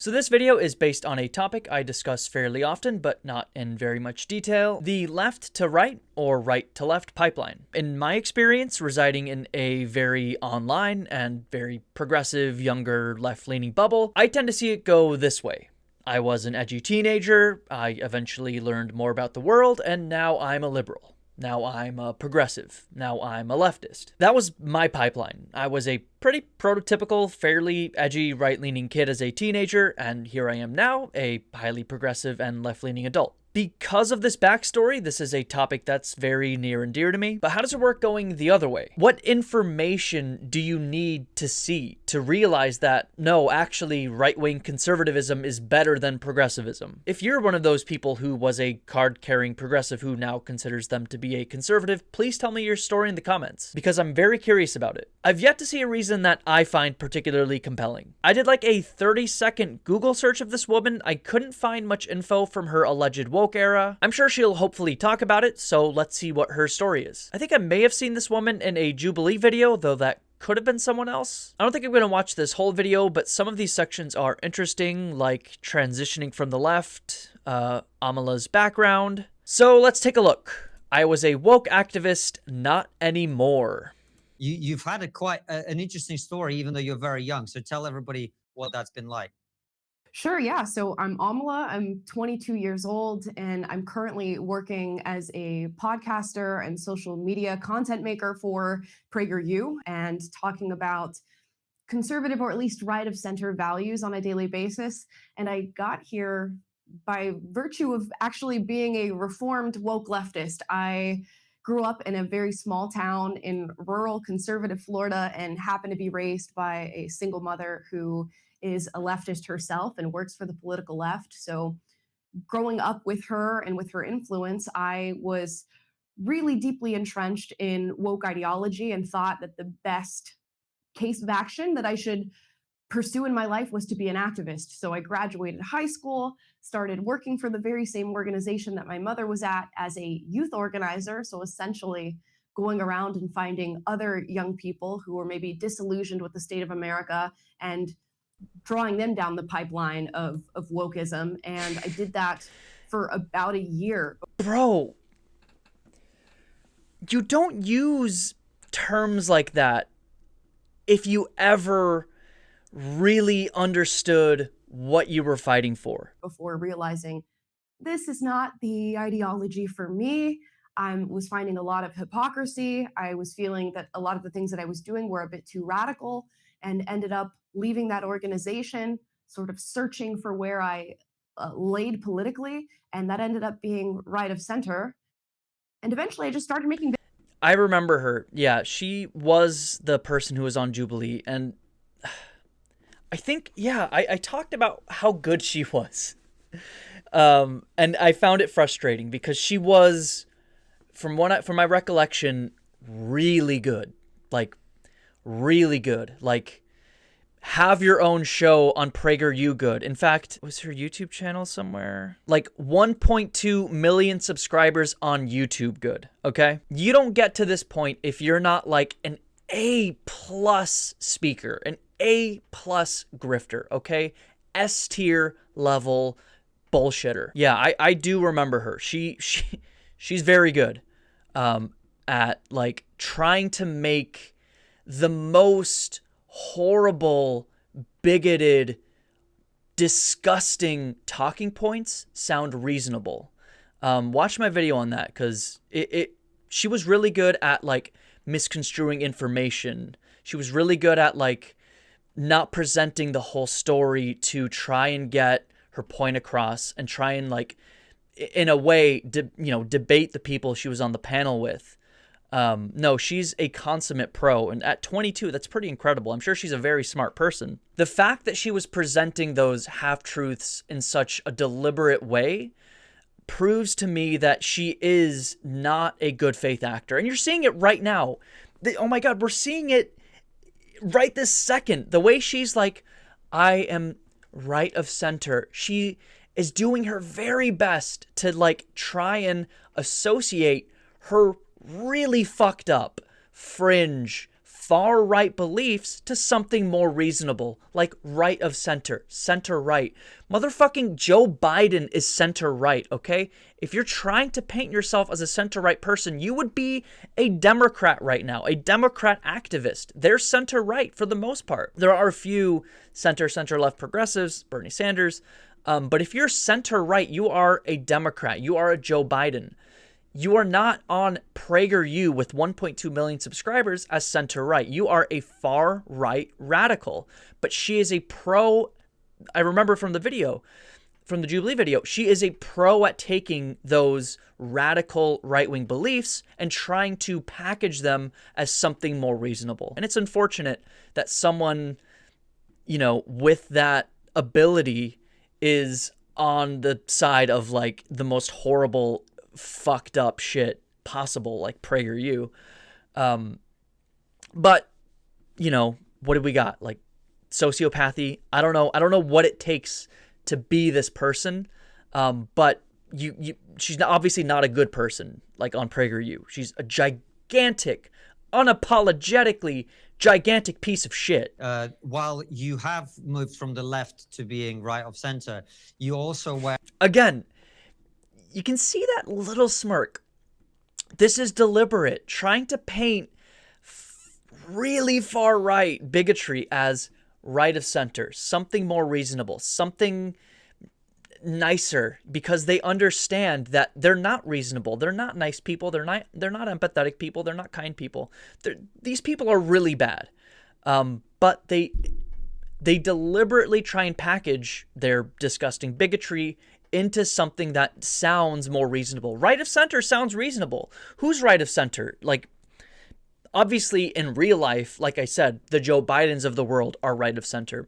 So this video is based on a topic I discuss fairly often, but not in very much detail: the left to right or right to left pipeline. In my experience, residing in a very online and very progressive, younger, left-leaning bubble, I tend to see it go this way. I was an edgy teenager, I eventually learned more about the world, and now I'm a liberal. Now I'm a progressive. Now I'm a leftist. That was my pipeline. I was a pretty prototypical, fairly edgy, right-leaning kid as a teenager, and here I am now, a highly progressive and left-leaning adult. Because of this backstory, this is a topic that's very near and dear to me. But how does it work going the other way? What information do you need to see to realize that, no, actually right-wing conservatism is better than progressivism? If you're one of those people who was a card-carrying progressive who now considers them to be a conservative, please tell me your story in the comments, because I'm very curious about it. I've yet to see a reason that I find particularly compelling. I did like a 30-second Google search of this woman. I couldn't find much info from her alleged woke era. I'm sure she'll hopefully talk about it, so let's see what her story is. I think I may have seen this woman in a Jubilee video, though that could have been someone else. I don't think I'm going to watch this whole video, but some of these sections are interesting, like transitioning from the left, Amala's background. So let's take a look. I was a woke activist, not anymore. You've had quite an interesting story, even though you're very young. So tell everybody what that's been like. Sure, yeah. So I'm Amala. I'm 22 years old, and I'm currently working as a podcaster and social media content maker for PragerU and talking about conservative or at least right of center values on a daily basis. And I got here by virtue of actually being a reformed woke leftist. I grew up in a very small town in rural conservative Florida and happened to be raised by a single mother who is a leftist herself and works for the political left. So growing up with her and with her influence, I was really deeply entrenched in woke ideology and thought that the best case of action that I should pursue in my life was to be an activist. So I graduated high school, started working for the very same organization that my mother was at as a youth organizer. So essentially going around and finding other young people who were maybe disillusioned with the state of America and drawing them down the pipeline of wokeism. And I did that for about a year. Bro, you don't use terms like that if you ever really understood what you were fighting for. Before realizing this is not the ideology for me. I was finding a lot of hypocrisy. I was feeling that a lot of the things that I was doing were a bit too radical, and ended up leaving that organization, sort of searching for where I laid politically. And that ended up being right of center. And eventually I just started making. I remember her. Yeah, she was the person who was on Jubilee. And I think, yeah, I talked about how good she was. And I found it frustrating because she was, from my recollection, really good. Like, really good. Like, have your own show on PragerU good. In fact, was her YouTube channel somewhere? Like 1.2 million subscribers on YouTube good, okay? You don't get to this point if you're not like an A+ speaker, an A+ grifter, okay? S tier level bullshitter. Yeah, I do remember her. She's very good at like trying to make the most horrible, bigoted, disgusting talking points sound reasonable. Watch my video on that, because she was really good at like misconstruing information. She was really good at like not presenting the whole story to try and get her point across and try and like in a way debate the people she was on the panel with. No, she's a consummate pro, and at 22, that's pretty incredible. I'm sure she's a very smart person. The fact that she was presenting those half-truths in such a deliberate way proves to me that she is not a good faith actor. And you're seeing it right now. Oh my God, we're seeing it right this second. The way she's like, I am right of center. She is doing her very best to like try and associate her really fucked up, fringe, far right beliefs to something more reasonable, like right of center, center right. Motherfucking Joe Biden is center right, okay? If you're trying to paint yourself as a center right person, you would be a Democrat right now, a Democrat activist. They're center right for the most part. There are a few center left progressives, Bernie Sanders, but if you're center right, you are a Democrat. You are a Joe Biden. You are not on PragerU with 1.2 million subscribers as center right. You are a far right radical. But she is a pro. I remember from the video, from the Jubilee video, she is a pro at taking those radical right-wing beliefs and trying to package them as something more reasonable. And it's unfortunate that someone, with that ability is on the side of like the most horrible, fucked up shit possible, like PragerU. But what do we got? Like sociopathy. I don't know what it takes to be this person. But she's obviously not a good person, like on PragerU. She's a gigantic, unapologetically gigantic piece of shit. While you have moved from the left to being right of center, you also were... Again, you can see that little smirk. This is deliberate, trying to paint really far right bigotry as right of center, something more reasonable, something nicer, because they understand that they're not reasonable, they're not nice people, they're not empathetic people, they're not kind people. These people are really bad, but they deliberately try and package their disgusting bigotry into something that sounds more reasonable. Right of center sounds reasonable. Who's right of center? Like, obviously in real life, like I said, the Joe Bidens of the world are right of center.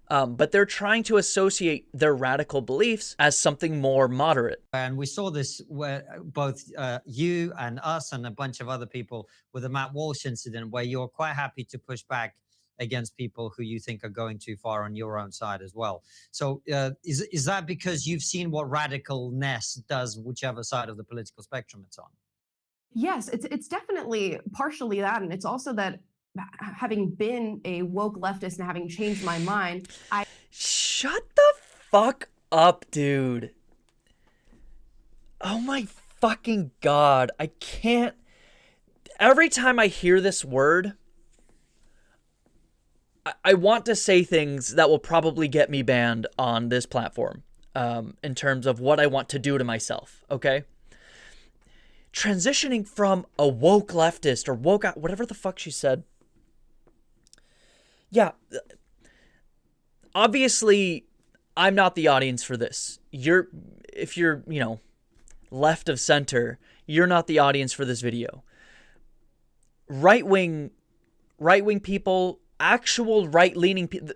But they're trying to associate their radical beliefs as something more moderate. And we saw this where both you and us and a bunch of other people with the Matt Walsh incident, where you're quite happy to push back against people who you think are going too far on your own side as well. So is that because you've seen what radicalness does, whichever side of the political spectrum it's on? Yes, it's definitely partially that. And it's also that having been a woke leftist and having changed my mind, Shut the fuck up, dude. Oh my fucking God. I can't. Every time I hear this word, I want to say things that will probably get me banned on this platform, in terms of what I want to do to myself, okay? Transitioning from a woke leftist or woke, whatever the fuck she said. Yeah, obviously, I'm not the audience for this. If you're, left of center, you're not the audience for this video. Right-wing people, actual right-leaning people.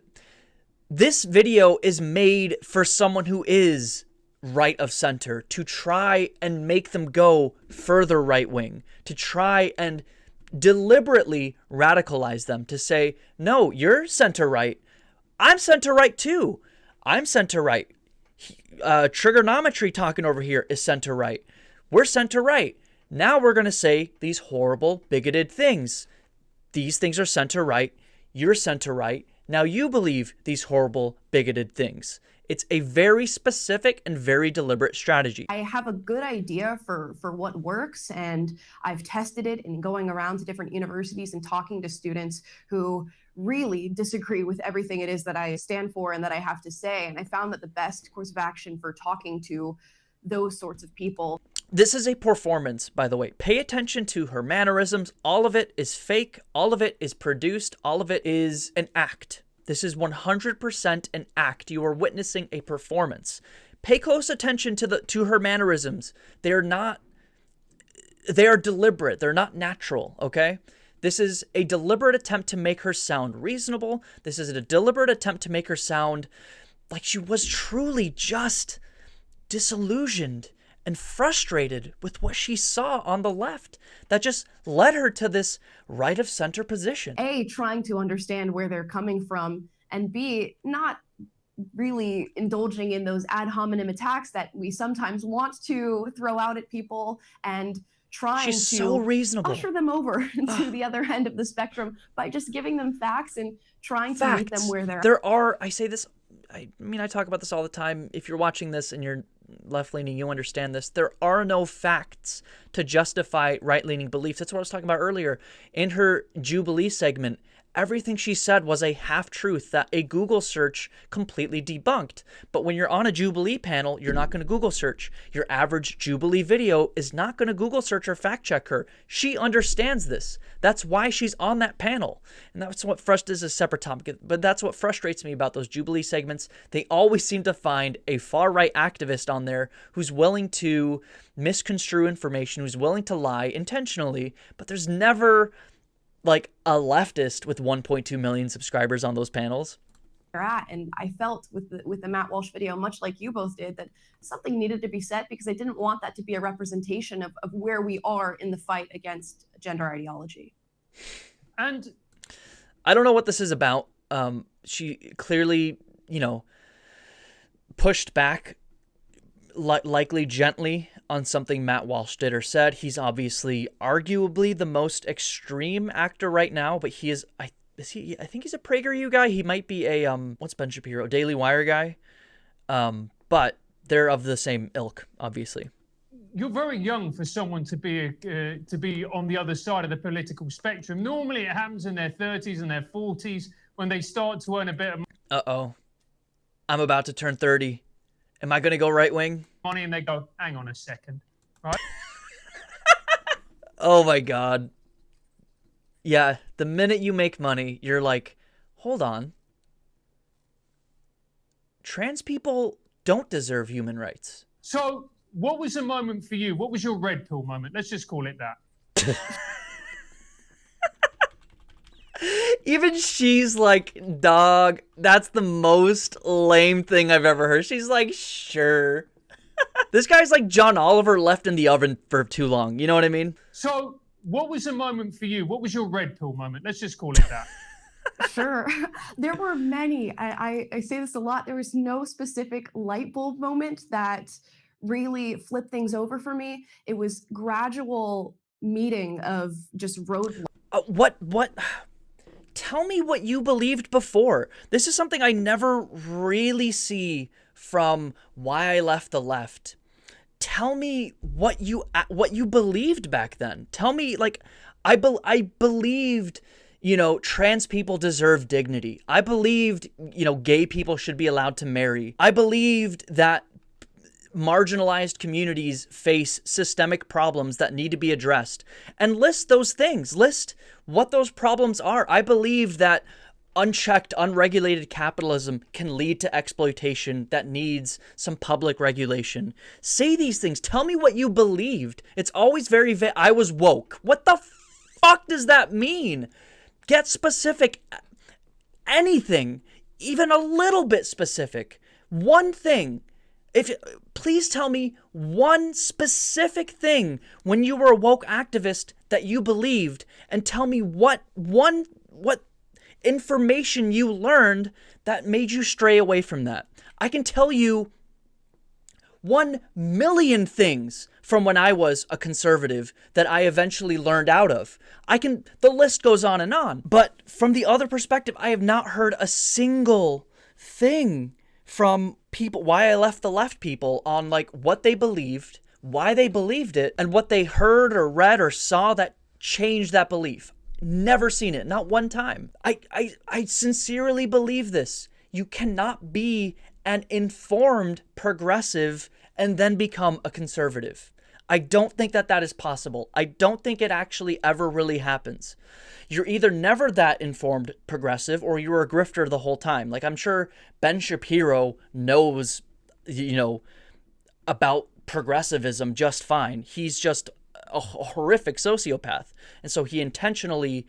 This video is made for someone who is right of center, to try and make them go further right-wing, to try and deliberately radicalize them, to say, no, you're center right. I'm center right too. I'm center right. Trigonometry talking over here is center right. We're center right. Now we're going to say these horrible, bigoted things. These things are center right. You're center right. Now you believe these horrible, bigoted things. It's a very specific and very deliberate strategy. I have a good idea for what works, and I've tested it in going around to different universities and talking to students who really disagree with everything it is that I stand for and that I have to say. And I found that the best course of action for talking to those sorts of people. This is a performance, by the way. Pay attention to her mannerisms. All of it is fake. All of it is produced. All of it is an act. This is 100% an act. You are witnessing a performance. Pay close attention to her mannerisms. They are deliberate. They're not natural, okay? This is a deliberate attempt to make her sound reasonable. This is a deliberate attempt to make her sound like she was truly just disillusioned and frustrated with what she saw on the left that just led her to this right of center position. A, trying to understand where they're coming from, and B, not really indulging in those ad hominem attacks that we sometimes want to throw out at people, and trying She's to so reasonable. usher them over to the other end of the spectrum by just giving them facts and trying to meet them where they're at. There are, I say this, I mean, I talk about this all the time. If you're watching this and you're left-leaning, you understand this. There are no facts to justify right-leaning beliefs. That's what I was talking about earlier. In her Jubilee segment, everything she said was a half-truth that a Google search completely debunked. But when you're on a Jubilee panel, you're not going to Google search. Your average Jubilee video is not going to Google search or fact-check her. She understands this. That's why she's on that panel. And that's what frustrates, is a separate topic, but that's what frustrates me about those Jubilee segments. They always seem to find a far-right activist on there who's willing to misconstrue information, who's willing to lie intentionally, but there's never like a leftist with 1.2 million subscribers on those panels. At. And I felt with the Matt Walsh video, much like you both did, that something needed to be said because I didn't want that to be a representation of where we are in the fight against gender ideology. And I don't know what this is about. She clearly, pushed back, likely gently, on something Matt Walsh did or said. He's obviously arguably the most extreme actor right now, but he is, I think he's a PragerU guy. He might be a, what's Ben Shapiro? Daily Wire guy. But they're of the same ilk, obviously. You're very young for someone to be on the other side of the political spectrum. Normally it happens in their 30s and their 40s when they start to earn a bit of Uh-oh. I'm about to turn 30. Am I going to go right wing? money and they go, hang on a second, right? Oh my God. Yeah, the minute you make money, you're like, hold on. Trans people don't deserve human rights. So what was the moment for you? What was your red pill moment? Let's just call it that. Even she's like, dog, that's the most lame thing I've ever heard. She's like, sure. This guy's like John Oliver left in the oven for too long. You know what I mean? So what was the moment for you? What was your red pill moment? Let's just call it that. Sure. There were many. I say this a lot. There was no specific light bulb moment that really flipped things over for me. It was gradual meeting of just roadblocks. What? Tell me what you believed before. This is something I never really see from Why I Left the Left. Tell me what you believed back then. Tell me, like, I believed, trans people deserve dignity. I believed, gay people should be allowed to marry. I believed that marginalized communities face systemic problems that need to be addressed. And list those things. List what those problems are. I believed that unchecked, unregulated capitalism can lead to exploitation that needs some public regulation. Say these things. Tell me what you believed. It's always very vague. I was woke. What the fuck does that mean? Get specific. Anything. Even a little bit specific. One thing. Please tell me one specific thing when you were a woke activist that you believed, and tell me what information you learned that made you stray away from that. I can tell you 1,000,000 things from when I was a conservative that I eventually learned out of. The list goes on and on. But from the other perspective, I have not heard a single thing from people, Why I Left the Left people, on like what they believed, why they believed it, and what they heard or read or saw that changed that belief. Never seen it, not one time. I sincerely believe this. You cannot be an informed progressive and then become a conservative. I don't think that is possible. I don't think it actually ever really happens. You're either never that informed progressive or you're a grifter the whole time. Like, I'm sure Ben Shapiro knows, about progressivism just fine. He's just a horrific sociopath. And so he intentionally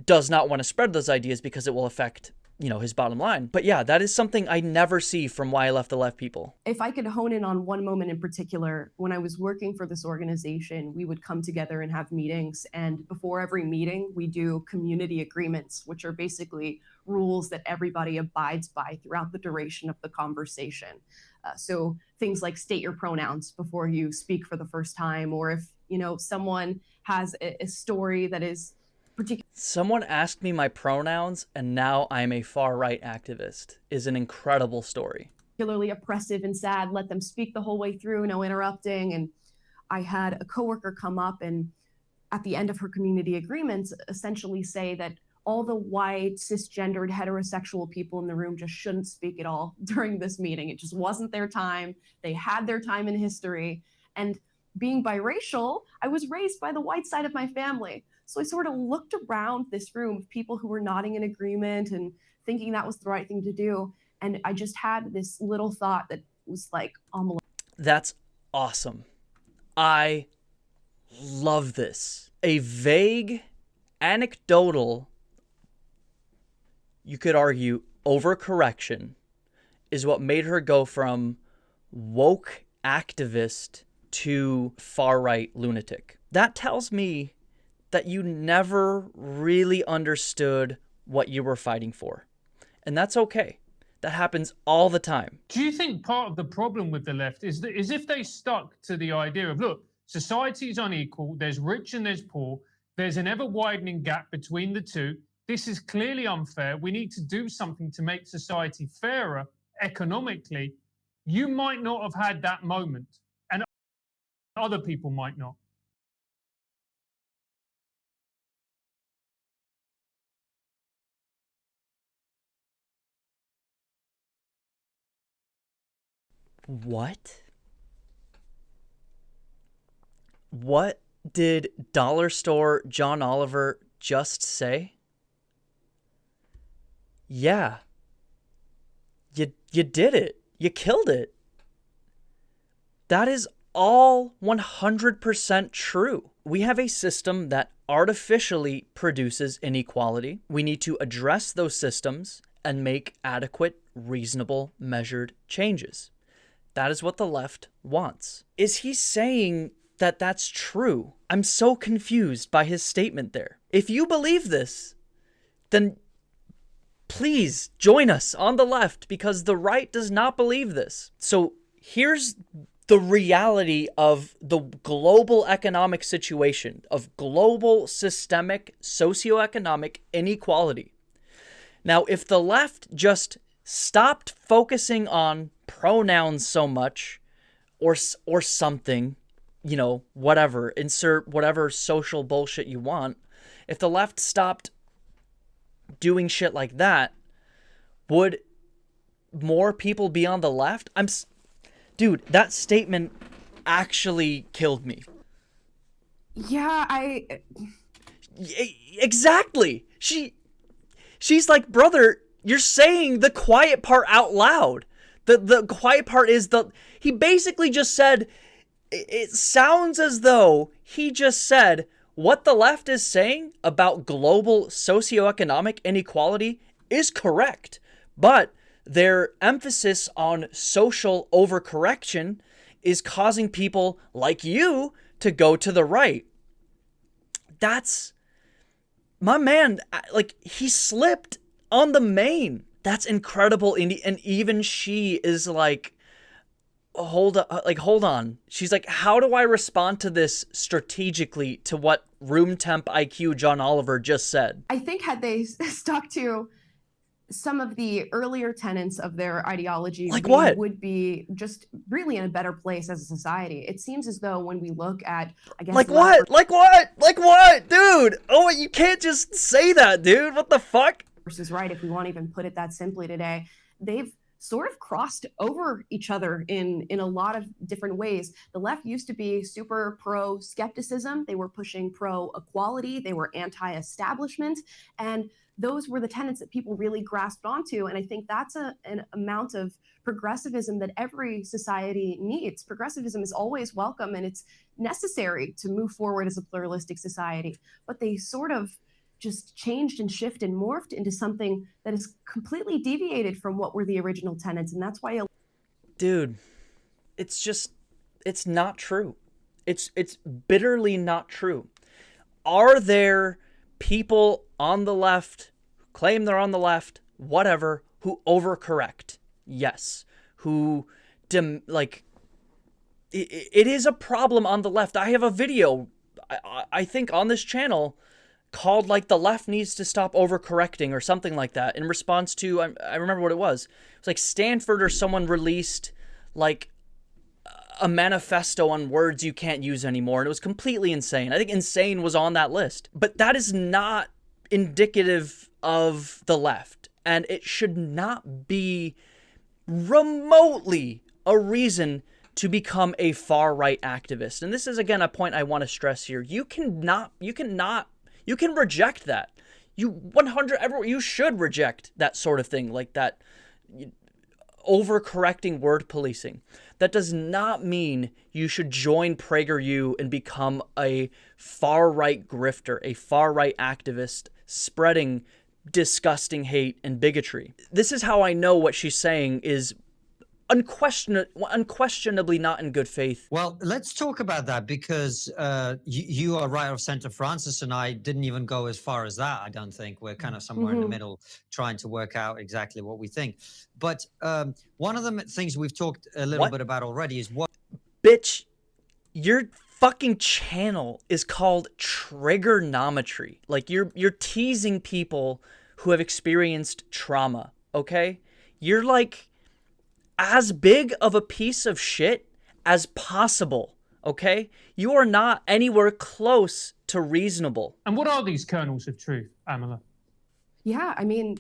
does not want to spread those ideas because it will affect, his bottom line. But yeah, that is something I never see from Why I Left the Left people. If I could hone in on one moment in particular, when I was working for this organization, we would come together and have meetings. And before every meeting, we do community agreements, which are basically rules that everybody abides by throughout the duration of the conversation. So things like state your pronouns before you speak for the first time, or if someone has a story that is Someone asked me my pronouns, and now I'm a far-right activist is an incredible story. particularly oppressive and sad. Let them speak the whole way through, no interrupting. And I had a coworker come up and at the end of her community agreements essentially say that all the white, cisgendered, heterosexual people in the room just shouldn't speak at all during this meeting. It just wasn't their time. They had their time in history. And being biracial, I was raised by the white side of my family. So I sort of looked around this room of people who were nodding in agreement and thinking that was the right thing to do. And I just had this little thought that was like, That's awesome. I love this. A vague, anecdotal, you could argue, overcorrection is what made her go from woke activist to far-right lunatic. That tells me that you never really understood what you were fighting for. And that's okay. That happens all the time. Do you think part of the problem with the left is if they stuck to the idea of, look, society is unequal, there's rich and there's poor, there's an ever-widening gap between the two, this is clearly unfair, we need to do something to make society fairer economically, you might not have had that moment, and other people might not. What? What did Dollar Store John Oliver just say? Yeah. You did it. You killed it. That is all 100% true. We have a system that artificially produces inequality. We need to address those systems and make adequate, reasonable, measured changes. That is what the left wants. Is he saying that that's true? I'm so confused by his statement there. If you believe this, then please join us on the left, because the right does not believe this. So here's the reality of the global economic situation, of global systemic socioeconomic inequality. Now, if the left just stopped focusing on pronouns so much, or something, whatever, insert whatever social bullshit you want, if the left stopped doing shit like that, would more people be on the left? Dude, that statement actually killed me. Yeah, Exactly. She's like, brother, you're saying the quiet part out loud. The quiet part is he basically just said, it sounds as though he just said what the left is saying about global socioeconomic inequality is correct, but their emphasis on social overcorrection is causing people like you to go to the right. That's, my man, like, he slipped on the main. That's incredible. And even she is like, hold on. She's like, how do I respond to this strategically to what room temp IQ John Oliver just said? I think had they stuck to some of the earlier tenets of their ideology, like, we what would be just really in a better place as a society. It seems as though when we look at, like what, dude? Oh, you can't just say that, dude. What the fuck? Versus right, if we want to even put it that simply today, they've sort of crossed over each other in a lot of different ways. The left used to be super pro skepticism. They were pushing pro equality. They were anti-establishment. And those were the tenets that people really grasped onto. And I think that's an amount of progressivism that every society needs. Progressivism is always welcome and it's necessary to move forward as a pluralistic society. But they sort of just changed and shifted and morphed into something that is completely deviated from what were the original tenets. And that's why... Dude, it's not true. It's bitterly not true. Are there people on the left who claim they're on the left, whatever, who overcorrect? Yes. Who it is a problem on the left. I have a video, I think, on this channel called, like, the left needs to stop overcorrecting or something like that, in response to, I remember what it was. It was like Stanford or someone released, like, a manifesto on words you can't use anymore, and it was completely insane. I think insane was on that list. But that is not indicative of the left, and it should not be remotely a reason to become a far-right activist. And this is, again, a point I want to stress here. You can reject that. You should reject that sort of thing, like that overcorrecting word policing. That does not mean you should join PragerU and become a far-right grifter, a far-right activist spreading disgusting hate and bigotry. This is how I know what she's saying is unquestionably not in good faith. Well, let's talk about that, because you are right of center. Francis and I didn't even go as far as that, I don't think. We're kind of somewhere in the middle, trying to work out exactly what we think. But one of the things we've talked a little bit about already is what... Bitch, your fucking channel is called trigonometry. Like, you're teasing people who have experienced trauma, okay? You're like as big of a piece of shit as possible, okay? You are not anywhere close to reasonable. And what are these kernels of truth, Amala? Yeah, I mean,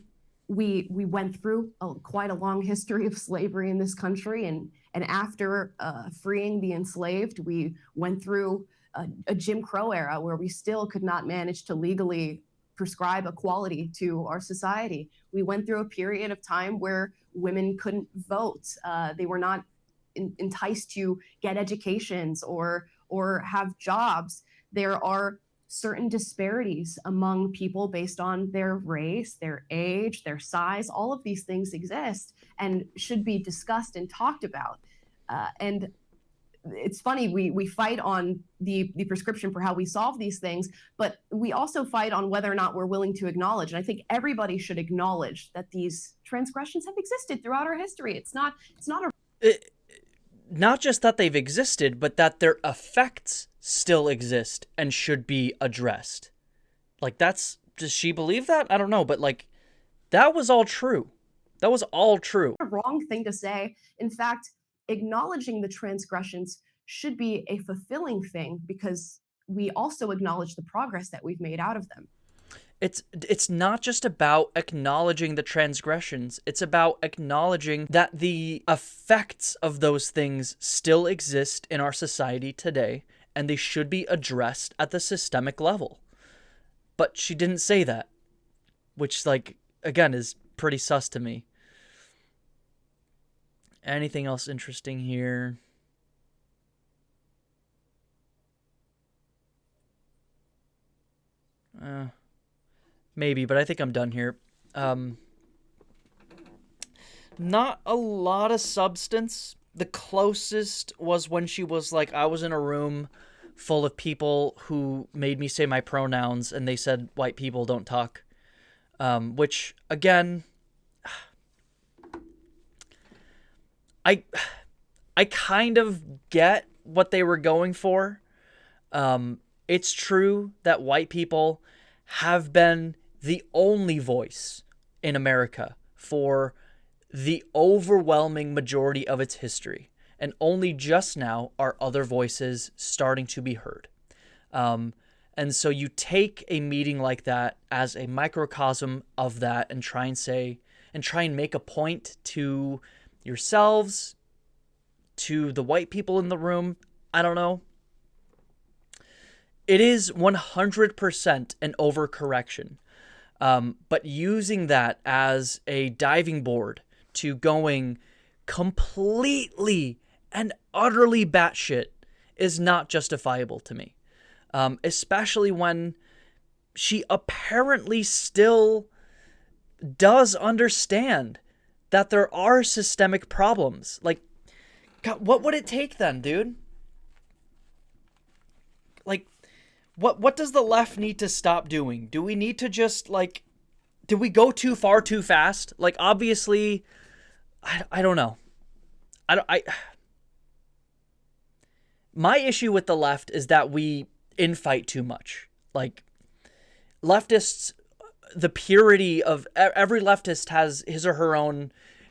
we went through quite a long history of slavery in this country, and after freeing the enslaved, we went through a Jim Crow era where we still could not manage to legally prescribe equality to our society. We went through a period of time where women couldn't vote. They were not enticed to get educations or have jobs. There are certain disparities among people based on their race, their age, their size. All of these things exist and should be discussed and talked about. And it's funny, we fight on the prescription for how we solve these things, but we also fight on whether or not we're willing to acknowledge. And I think everybody should acknowledge that these transgressions have existed throughout our history. It's not not just that they've existed, but that their effects still exist and should be addressed. Like, does she believe that? I don't know, but like, that was all true. That was all true. A wrong thing to say. In fact, acknowledging the transgressions should be a fulfilling thing, because we also acknowledge the progress that we've made out of them. It's not just about acknowledging the transgressions. It's about acknowledging that the effects of those things still exist in our society today, and they should be addressed at the systemic level. But she didn't say that, which, like, again, is pretty sus to me. Anything else interesting here? Maybe, but I think I'm done here. Not a lot of substance. The closest was when she was like, I was in a room full of people who made me say my pronouns, and they said white people don't talk. Which, again, I kind of get what they were going for. It's true that white people have been the only voice in America for the overwhelming majority of its history, and only just now are other voices starting to be heard. And so you take a meeting like that as a microcosm of that and try and make a point to yourselves, to the white people in the room. I don't know. It is 100% an overcorrection. But using that as a diving board to going completely and utterly batshit is not justifiable to me. Especially when she apparently still does understand that there are systemic problems. Like, God, what would it take then, dude? Like, what does the left need to stop doing? Do we need to just, like, did we go too far too fast? Like, obviously, I don't know. My issue with the left is that we infight too much. Like, leftists, the purity of every leftist has his or her own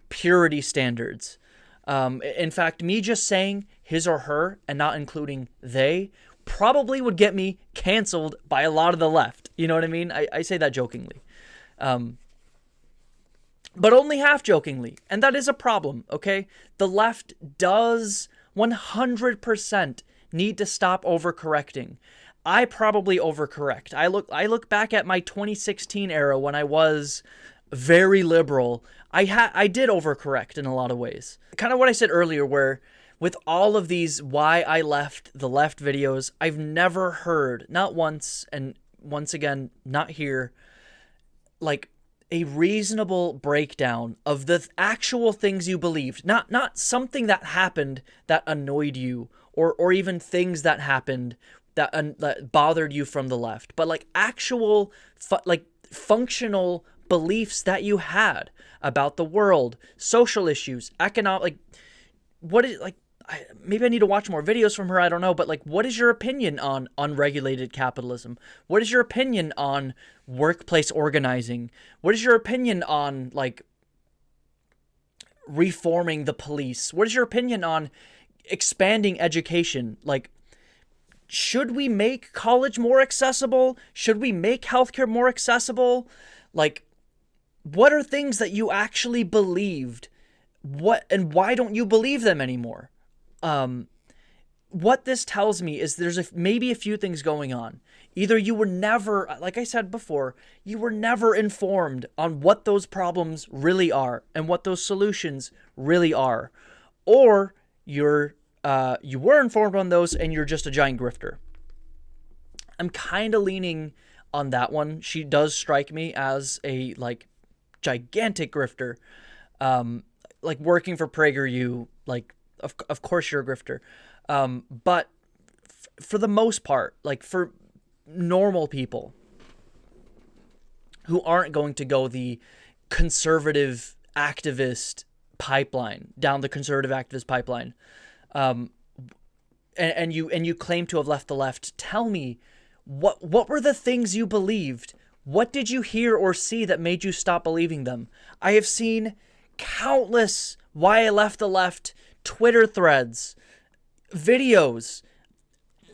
purity standards. In fact, me just saying his or her and not including they probably would get me canceled by a lot of the left. You know what I mean? I say that jokingly. But only half jokingly. And that is a problem, okay? The left does 100% need to stop overcorrecting. I probably overcorrect. I look back at my 2016 era when I was very liberal. I did overcorrect in a lot of ways. Kind of what I said earlier, where with all of these why I left the left videos, I've never heard, not once, and once again, not here, like a reasonable breakdown of the actual things you believed. Not something that happened that annoyed you, or even things that happened that bothered you from the left, but like actual functional beliefs that you had about the world, social issues, economic, like what is like maybe I need to watch more videos from her, I don't know, but like what is your opinion on unregulated capitalism? What is your opinion on workplace organizing? What is your opinion on like reforming the police? What is your opinion on expanding education? Like, should we make college more accessible? Should we make healthcare more accessible? Like, what are things that you actually believed? What and why don't you believe them anymore? What this tells me is there's maybe a few things going on. Either you were never, like I said before, you were never informed on what those problems really are and what those solutions really are, or you were informed on those and you're just a giant grifter. I'm kind of leaning on that one. She does strike me as a like gigantic grifter. Like working for PragerU, like of course you're a grifter. But for the most part, like for normal people who aren't going to go the conservative activist pipeline, down the conservative activist pipeline, and you claim to have left the left, tell me what were the things you believed? What did you hear or see that made you stop believing them? I have seen countless why I left the left Twitter threads, videos.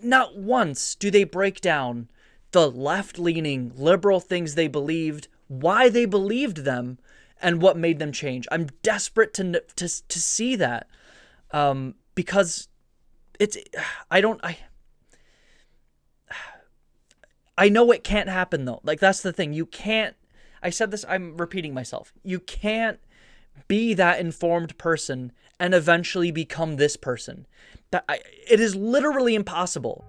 Not once do they break down the left-leaning liberal things they believed, why they believed them, and what made them change. I'm desperate to see that, because it's I know it can't happen though. Like that's the thing. You can't. I said this. I'm repeating myself. You can't be that informed person and eventually become this person. It is literally impossible.